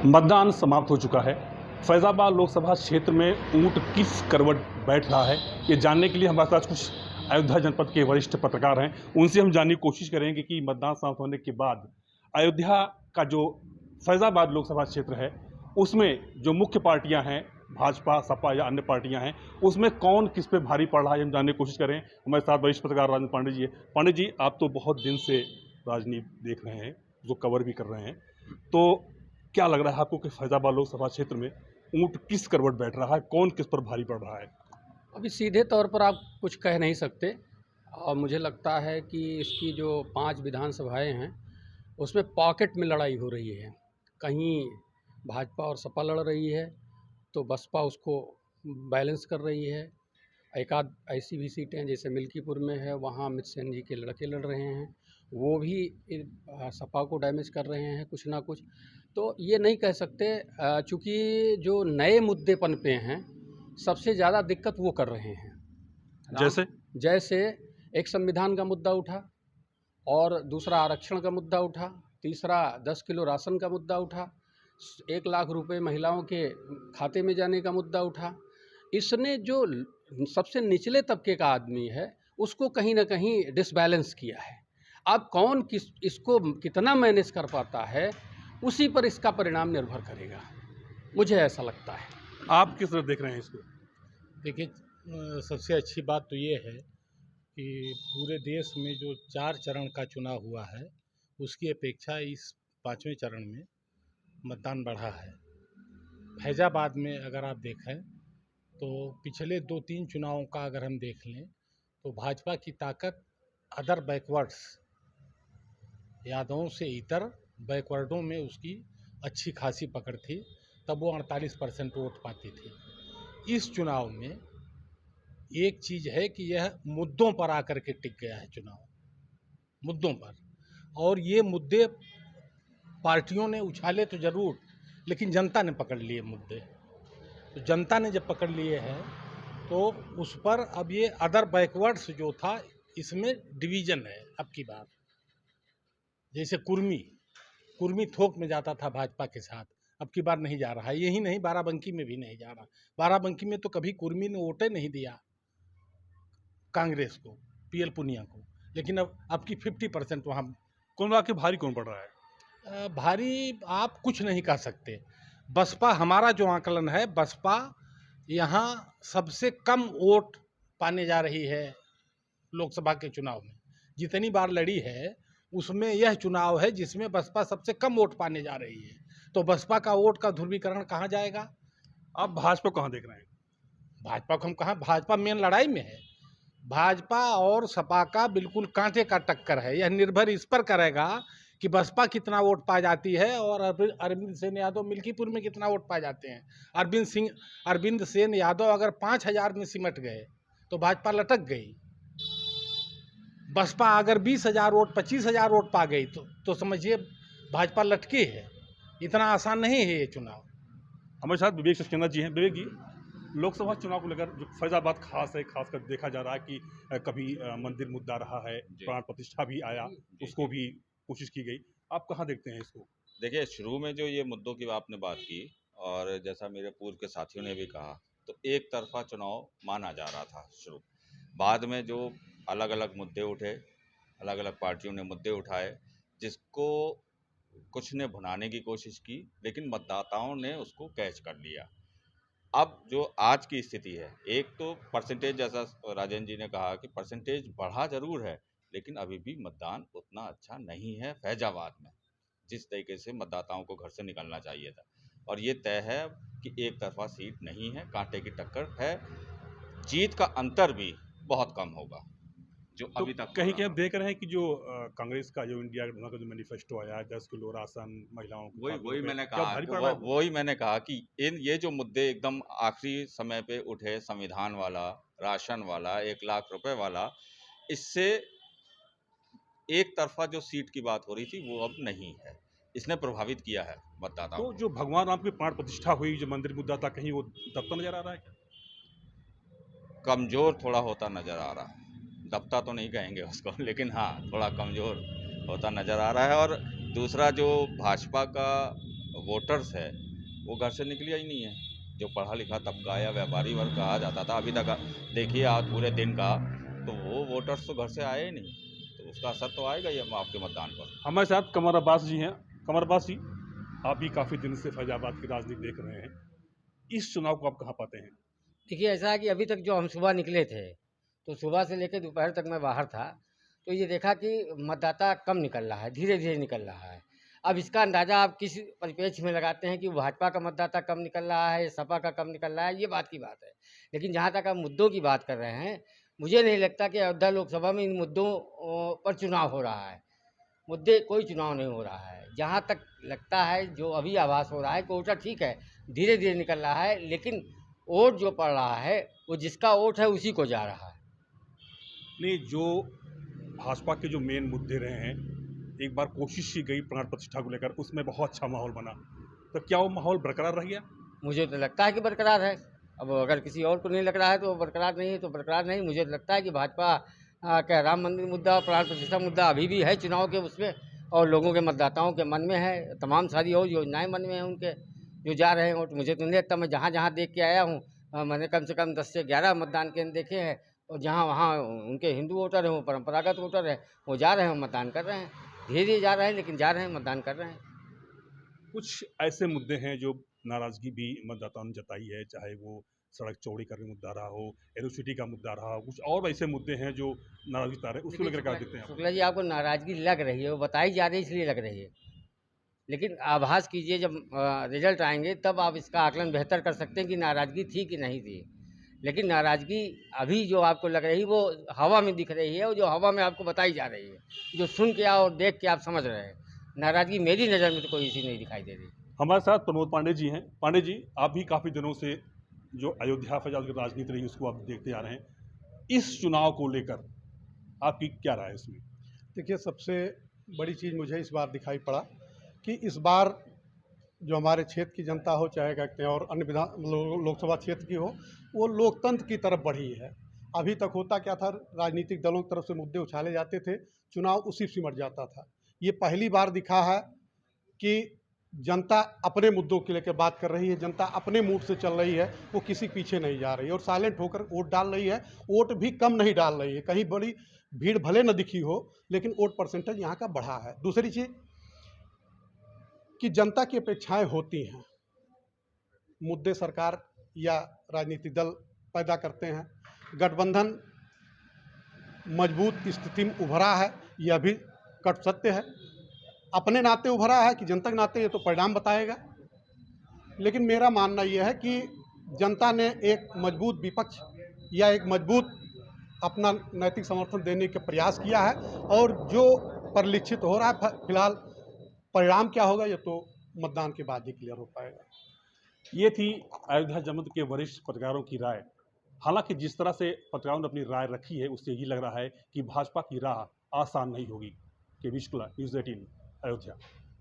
मतदान समाप्त हो चुका है। फैज़ाबाद लोकसभा क्षेत्र में ऊंट किस करवट बैठ रहा है, ये जानने के लिए हमारे साथ कुछ अयोध्या जनपद के वरिष्ठ पत्रकार हैं। उनसे हम जानने की कोशिश करेंगे कि मतदान समाप्त होने के बाद अयोध्या का जो फैज़ाबाद लोकसभा क्षेत्र है, उसमें जो मुख्य पार्टियां हैं, भाजपा, सपा या अन्य पार्टियां हैं, उसमें कौन किस पे भारी पड़ रहा है, हम जानने की कोशिश करें। हमारे साथ वरिष्ठ पत्रकार राजेंद्र पांडे जी है। पांडे जी, आप तो बहुत दिन से राजनीति देख रहे हैं, जो कवर भी कर रहे हैं, तो क्या लग रहा है आपको कि फैज़ाबाद लोकसभा क्षेत्र में ऊंट किस करवट बैठ रहा है, कौन किस पर भारी पड़ रहा है? अभी सीधे तौर पर आप कुछ कह नहीं सकते और मुझे लगता है कि इसकी जो 5 विधानसभाएं हैं उसमें पॉकेट में लड़ाई हो रही है। कहीं भाजपा और सपा लड़ रही है तो बसपा उसको बैलेंस कर रही है। एक आध ऐसी भी सीटें जैसे मिल्कीपुर में है, वहाँ अमित सेन जी के लड़के लड़ रहे हैं, वो भी सपा को डैमेज कर रहे हैं कुछ ना कुछ। तो ये नहीं कह सकते, चूँकि जो नए मुद्दे पनपे हैं सबसे ज़्यादा दिक्कत वो कर रहे हैं। जैसे एक संविधान का मुद्दा उठा, और दूसरा आरक्षण का मुद्दा उठा, तीसरा 10 किलो राशन का मुद्दा उठा, 1 लाख रुपए महिलाओं के खाते में जाने का मुद्दा उठा। इसने जो सबसे निचले तबके का आदमी है उसको कहीं ना कहीं डिसबैलेंस किया है। अब कौन इसको कितना मैनेज कर पाता है, उसी पर इसका परिणाम निर्भर करेगा, मुझे ऐसा लगता है। आप किस तरह देख रहे हैं इसको? देखिए, सबसे अच्छी बात तो ये है कि पूरे देश में जो 4 चरण का चुनाव हुआ है उसकी अपेक्षा इस 5वें चरण में मतदान बढ़ा है। फैज़ाबाद में अगर आप देखें तो पिछले 2-3 चुनावों का अगर हम देख लें तो भाजपा की ताकत अदर बैकवर्ड्स, यादवों से इतर बैकवर्डों में उसकी अच्छी खासी पकड़ थी, तब वो 48% वोट पाती थी। इस चुनाव में एक चीज़ है कि यह मुद्दों पर आकर के टिक गया है चुनाव, मुद्दों पर। और ये मुद्दे पार्टियों ने उछाले तो ज़रूर, लेकिन जनता ने पकड़ लिए मुद्दे। तो जनता ने जब पकड़ लिए हैं तो उस पर अब ये अदर बैकवर्ड्स जो था, इसमें डिवीज़न है अब की बार। जैसे कुर्मी थोक में जाता था भाजपा के साथ, अब की बार नहीं जा रहा है। यही नहीं, बाराबंकी में भी नहीं जा रहा। बाराबंकी में तो कभी कुर्मी ने वोटे नहीं दिया कांग्रेस को, पीएल पुनिया को, लेकिन अब की 50% वहाँ। कौन वाकई भारी कौन पड़ रहा है? भारी आप कुछ नहीं कह सकते। बसपा, हमारा जो आकलन है, बसपा यहाँ सबसे कम वोट पाने जा रही है लोकसभा के चुनाव में। जितनी बार लड़ी है उसमें यह चुनाव है जिसमें बसपा सबसे कम वोट पाने जा रही है। तो बसपा का वोट का ध्रुवीकरण कहाँ जाएगा? आप भाजपा कहाँ देख रहे हैं? भाजपा को हम कहाँ, भाजपा मेन लड़ाई में है। भाजपा और सपा का बिल्कुल कांटे का टक्कर है। यह निर्भर इस पर करेगा कि बसपा कितना वोट पा जाती है और अरविंद सेन यादव मिल्कीपुर में कितना वोट पा जाते हैं। अरविंद सेन यादव अगर 5,000 में सिमट गए तो भाजपा लटक गई। बसपा अगर 20,000 वोट, 25,000 वोट पा गई तो समझिए भाजपा लटकी है। इतना आसान नहीं है ये चुनाव। हमारे साथ विवेक सक्सेना जी हैं। विवेक जी, लोकसभा चुनाव को लेकर जो फैज़ाबाद खास है, खासकर देखा जा रहा है कि कभी मंदिर मुद्दा रहा है, प्राण प्रतिष्ठा भी आया, उसको भी कोशिश की गई। आप कहाँ देखते हैं इसको? देखिए, शुरू में जो ये मुद्दों की आपने बात की और जैसा मेरे पूर्व के साथियों ने भी कहा, तो एक तरफा चुनाव माना जा रहा था शुरू। बाद में जो अलग अलग मुद्दे उठे, अलग अलग पार्टियों ने मुद्दे उठाए, जिसको कुछ ने भुनाने की कोशिश की, लेकिन मतदाताओं ने उसको कैच कर लिया। अब जो आज की स्थिति है, एक तो परसेंटेज, जैसा राजेंद्र जी ने कहा कि परसेंटेज बढ़ा जरूर है, लेकिन अभी भी मतदान उतना अच्छा नहीं है फैज़ाबाद में, जिस तरीके से मतदाताओं को घर से निकलना चाहिए था। और ये तय है कि एक तरफा सीट नहीं है, कांटे की टक्कर है। जीत का अंतर भी बहुत कम होगा जो तो अभी तक कहीं आप देख रहे हैं कि जो कांग्रेस का जो इंडिया का जो मैनिफेस्टो आया है, 10 किलो राशन महिलाओं को, वही मैंने क्या कहा भारी पड़ रहा है? वही मैंने कहा कि ये जो मुद्दे एकदम आखिरी समय पे उठे, संविधान वाला, राशन वाला, 1 लाख रुपए वाला, इससे एक तरफा जो सीट की बात हो रही थी वो अब नहीं है। इसने प्रभावित किया है मतदाताओं तो को। जो भगवान राम की प्राण प्रतिष्ठा हुई, जो मंदिर मुद्दा था, कहीं वो दबता नजर आ रहा है क्या? कमज़ोर थोड़ा होता नज़र आ रहा है। दबता तो नहीं कहेंगे उसको, लेकिन हाँ, थोड़ा कमज़ोर होता नज़र आ रहा है। और दूसरा जो भाजपा का वोटर्स है वो घर से निकलिया ही नहीं है। जो पढ़ा लिखा तबका या व्यापारी वर्ग कहा जाता था, अभी तक देखिए आज पूरे दिन का, तो वो वोटर्स तो घर से आए ही नहीं, तो उसका असर तो आएगा ही हम आपके मतदान पर। हमारे साथ कमर अब्बास जी हैं। कमर अब्बास जी, आप भी काफ़ी दिन से फैजाबाद की राजनीति देख रहे हैं, इस चुनाव को आप कहाँ पाते हैं? देखिए ऐसा है कि अभी तक जो हम सुबह निकले थे, तो सुबह से लेकर दोपहर तक मैं बाहर था, तो ये देखा कि मतदाता कम निकल रहा है, धीरे धीरे निकल रहा है। अब इसका अंदाज़ा आप किस परिप्रेक्ष्य में लगाते हैं कि भाजपा का मतदाता कम निकल रहा है, सपा का कम निकल रहा है, ये बात की बात है। लेकिन जहाँ तक आप मुद्दों की बात कर रहे हैं, मुझे नहीं लगता कि अयोध्या लोकसभा में इन मुद्दों पर चुनाव हो रहा है। मुद्दे कोई चुनाव नहीं हो रहा है। जहाँ तक लगता है, जो अभी आभास हो रहा है कि वोटर ठीक है, धीरे धीरे निकल रहा है, लेकिन वोट जो पड़ रहा है वो जिसका वोट है उसी को जा रहा है। नहीं, जो भाजपा के जो मेन मुद्दे रहे हैं, एक बार कोशिश की गई प्राण प्रतिष्ठा को लेकर, उसमें बहुत अच्छा माहौल बना, तो क्या वो माहौल बरकरार रह गया? मुझे तो लगता है कि बरकरार है। अब अगर किसी और को नहीं लग रहा है तो बरकरार नहीं है, तो बरकरार नहीं। मुझे तो लगता है कि भाजपा का राम मंदिर मुद्दा और प्राण प्रतिष्ठा मुद्दा अभी भी है चुनाव के उसमें, और लोगों के मतदाताओं के मन में है। तमाम सारी और योजनाएं मन में हैं उनके, जो जा रहे हैं वोट। मुझे तो नहीं लगता, मैं जहाँ जहाँ देख के आया हूँ, मैंने कम से कम 10 से 11 मतदान केंद्र देखे हैं, और जहाँ वहाँ उनके हिंदू वोटर हैं, वो परंपरागत वोटर हैं, वो जा रहे हैं, मतदान कर रहे हैं। धीरे धीरे जा रहे हैं, लेकिन जा रहे हैं, मतदान कर रहे हैं। कुछ ऐसे मुद्दे हैं जो नाराज़गी भी मतदाताओं ने जताई है, चाहे वो सड़क चौड़ी करने का मुद्दा रहा हो, एरोसिटी का मुद्दा रहा हो, कुछ और ऐसे मुद्दे हैं जो नाराज़गी जता रहे हैं, उसको लेकर क्या देखते हैं आप? शुक्ला जी, आपको नाराज़गी लग रही है, वो बताई जा रही है इसलिए लग रही है। लेकिन आभास कीजिए, जब रिजल्ट आएंगे तब आप इसका आकलन बेहतर कर सकते हैं कि नाराज़गी थी कि नहीं थी। लेकिन नाराज़गी अभी जो आपको लग रही है वो हवा में दिख रही है, और जो हवा में आपको बताई जा रही है, जो सुन के और देख के आप समझ रहे हैं। नाराज़गी मेरी नज़र में तो कोई इसी नहीं दिखाई दे रही। हमारे साथ प्रमोद पांडे जी हैं। पांडे जी, आप भी काफ़ी दिनों से जो अयोध्या फैजाबाद की राजनीति रही उसको आप देखते आ रहे हैं, इस चुनाव को लेकर आपकी क्या राय है इसमें? देखिए, सबसे बड़ी चीज़ मुझे इस बार दिखाई पड़ा कि इस बार जो हमारे क्षेत्र की जनता हो, चाहे कहते हैं और अन्य लोकसभा क्षेत्र की हो, वो लोकतंत्र की तरफ बढ़ी है। अभी तक होता क्या था, राजनीतिक दलों की तरफ से मुद्दे उछाले जाते थे, चुनाव उसी से सिमट जाता था। ये पहली बार दिखा है कि जनता अपने मुद्दों के लेकर बात कर रही है, जनता अपने मूड से चल रही है, वो किसी पीछे नहीं जा रही है और साइलेंट होकर वोट डाल रही है। वोट भी कम नहीं डाल रही है, कहीं बड़ी भीड़ भले न दिखी हो, लेकिन वोट परसेंटेज यहाँ का बढ़ा है। दूसरी चीज़ कि जनता की अपेक्षाएं होती हैं, मुद्दे सरकार या राजनीतिक दल पैदा करते हैं। गठबंधन मजबूत स्थिति में उभरा है, यह भी कट सत्य है। अपने नाते उभरा है कि जनता के नाते, ये तो परिणाम बताएगा। लेकिन मेरा मानना यह है कि जनता ने एक मजबूत विपक्ष या एक मजबूत अपना नैतिक समर्थन देने का प्रयास किया है, और जो परिलक्षित हो रहा है फिलहाल, परिणाम क्या होगा ये तो मतदान के बाद ही क्लियर हो पाएगा। ये थी अयोध्या जनपद के वरिष्ठ पत्रकारों की राय। हालांकि जिस तरह से पत्रकारों ने अपनी राय रखी है, उससे यही लग रहा है कि भाजपा की राह आसान नहीं होगी। के विश्वला, न्यूज़ 18 अयोध्या।